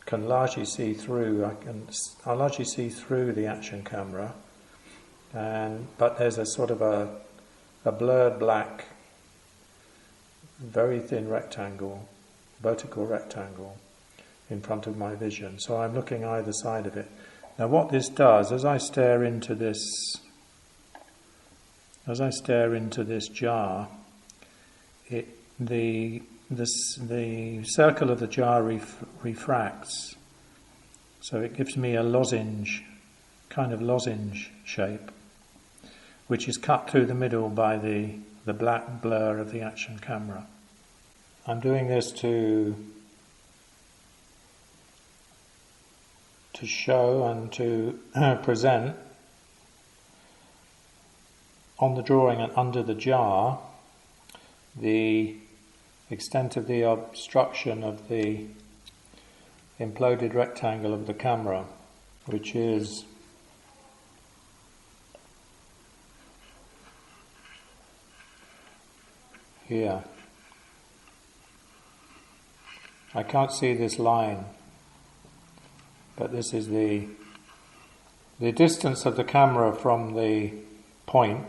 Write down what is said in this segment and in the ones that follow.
can largely see through. I largely see through the action camera, but there's a sort of a blurred black, very thin rectangle, vertical rectangle in front of my vision. So I'm looking either side of it. Now what this does, as I stare into this jar, the circle of the jar refracts, so it gives me a kind of lozenge shape, which is cut through the middle by the black blur of the action camera. I'm doing this to show and to present on the drawing and under the jar the extent of the obstruction of the imploded rectangle of the camera, which is here. I can't see this line, but this is the distance of the camera from the point,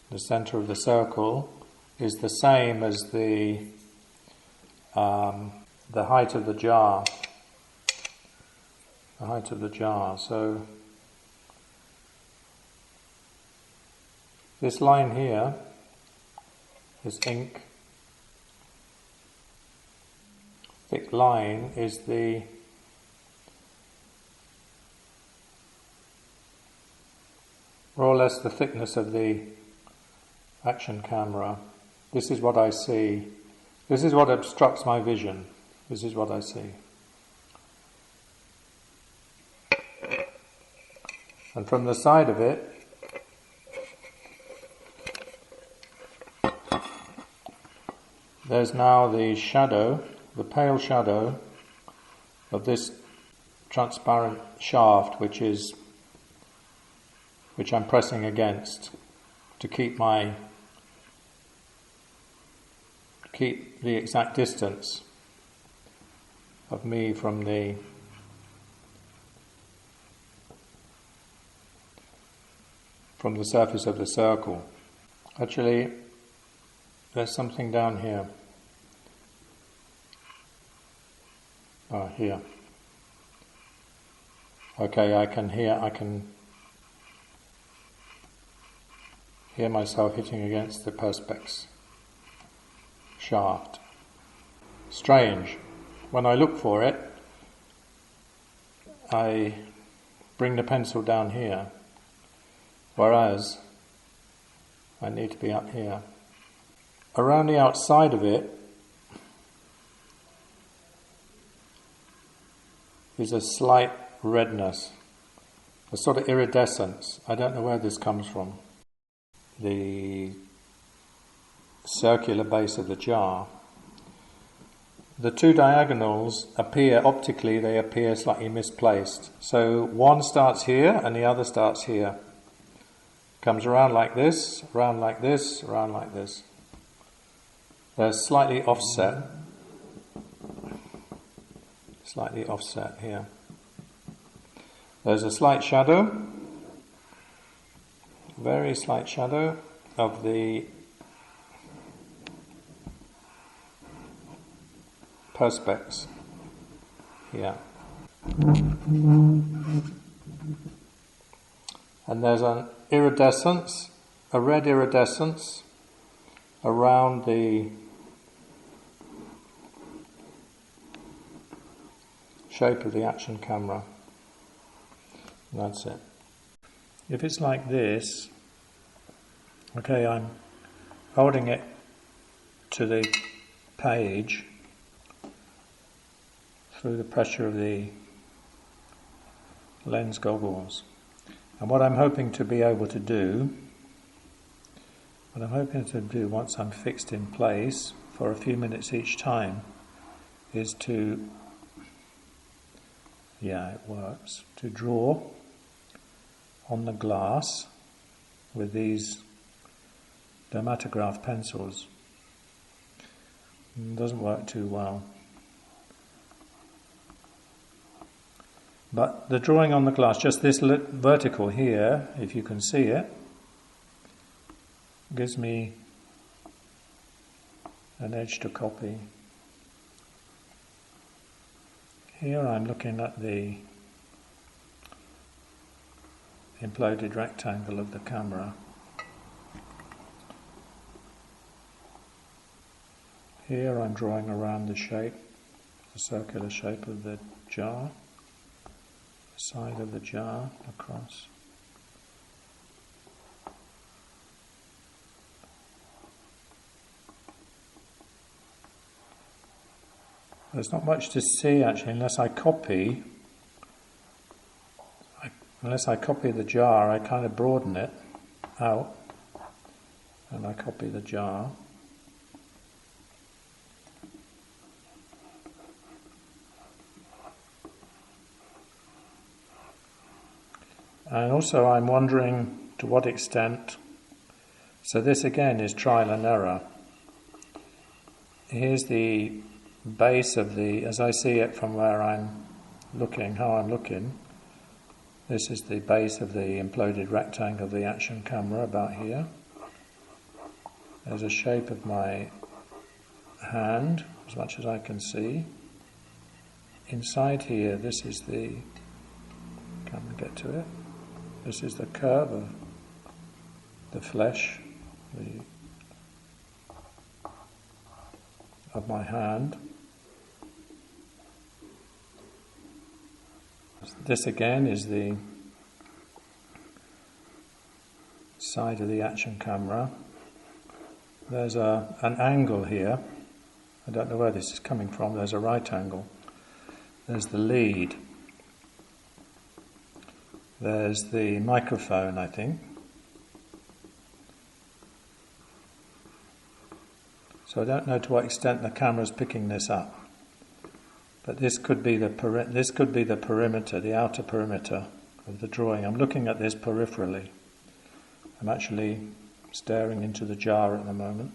the center of the circle, is the same as the height of the jar. The height of the jar. So this line here, this ink thick line, is the more or less the thickness of the action camera. This is what I see. This is what obstructs my vision. This is what I see. And from the side of it, there's now the shadow, the pale shadow of this transparent shaft, which I'm pressing against to keep the exact distance of me from the surface of the circle. Actually, there's something down here. Here. Okay, I can hear myself hitting against the perspex shaft. Strange. When I look for it, I bring the pencil down here, whereas I need to be up here. Around the outside of it is a slight redness, a sort of iridescence. I don't know where this comes from. The circular base of the jar. The two diagonals appear, optically, they appear slightly misplaced. So one starts here and the other starts here. Comes around like this, around like this, around like this. They're slightly offset. Slightly offset here. There's a slight shadow, very slight shadow of the perspex here. And there's an iridescence, a red iridescence around the shape of the action camera. And that's it. If it's like this, okay, I'm holding it to the page through the pressure of the lens goggles. And what I'm hoping to be able to do, once I'm fixed in place for a few minutes each time, is to, it works, to draw on the glass with these dermatograph pencils. It doesn't work too well. But the drawing on the glass, just this vertical here, if you can see it, gives me an edge to copy. Here I'm looking at the imploded rectangle of the camera. Here I'm drawing around the shape, the circular shape of the jar, the side of the jar across. There's not much to see actually unless I copy. Unless I copy the jar, I kind of broaden it out and I copy the jar. And also I'm wondering to what extent, so this again is trial and error. Here's the base of the, as I see it from where I'm looking, how I'm looking, this is the base of the imploded rectangle of the action camera about here. There's a shape of my hand, as much as I can see. Inside here, this is the, can we get to it? This is the curve of the flesh of my hand. This again is the side of the action camera. There's an angle here. I don't know where this is coming from. There's a right angle. There's the lead. There's the microphone, I think. So I don't know to what extent the camera's picking this up. But this could be the perimeter, the outer perimeter of the drawing. I'm looking at this peripherally. I'm actually staring into the jar at the moment,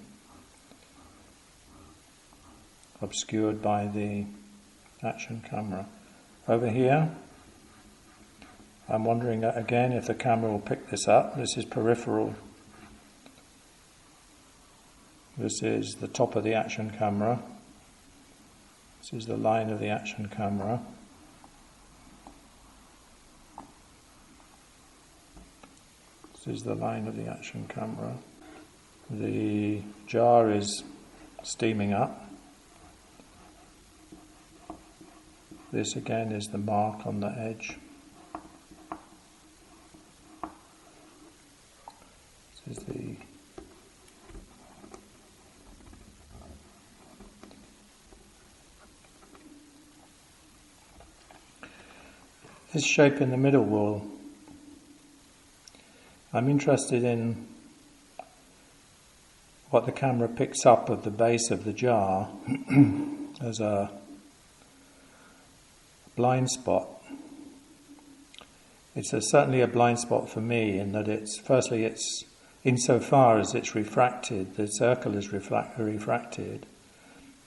obscured by the action camera. Over here, I'm wondering again if the camera will pick this up. This is peripheral. This is the top of the action camera. This is the line of the action camera. This is the line of the action camera. The jar is steaming up. This again is the mark on the edge. This is the this shape in the middle will, I'm interested in what the camera picks up at the base of the jar as a blind spot. It's certainly a blind spot for me in that firstly it's insofar as it's refracted, the circle is refracted,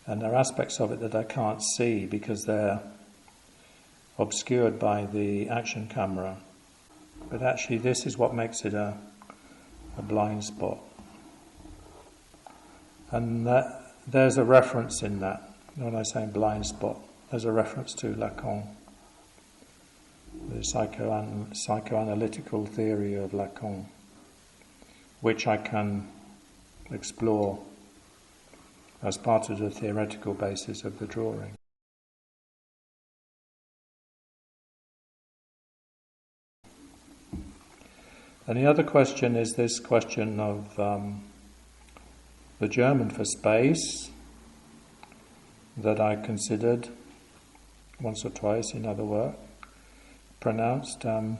and there are aspects of it that I can't see because they're obscured by the action camera. But actually this is what makes it a blind spot. And there's a reference in that. When I say blind spot, there's a reference to Lacan, the psychoanalytical theory of Lacan, which I can explore as part of the theoretical basis of the drawing. And the other question is this question of the German for space that I considered once or twice in other work, pronounced Raum,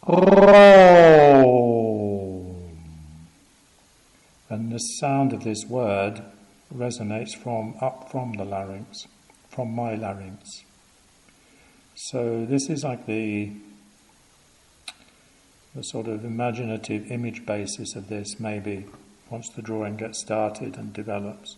Raum. And the sound of this word resonates up from the larynx, from my larynx. So this is like the sort of imaginative image basis of this, maybe, once the drawing gets started and develops.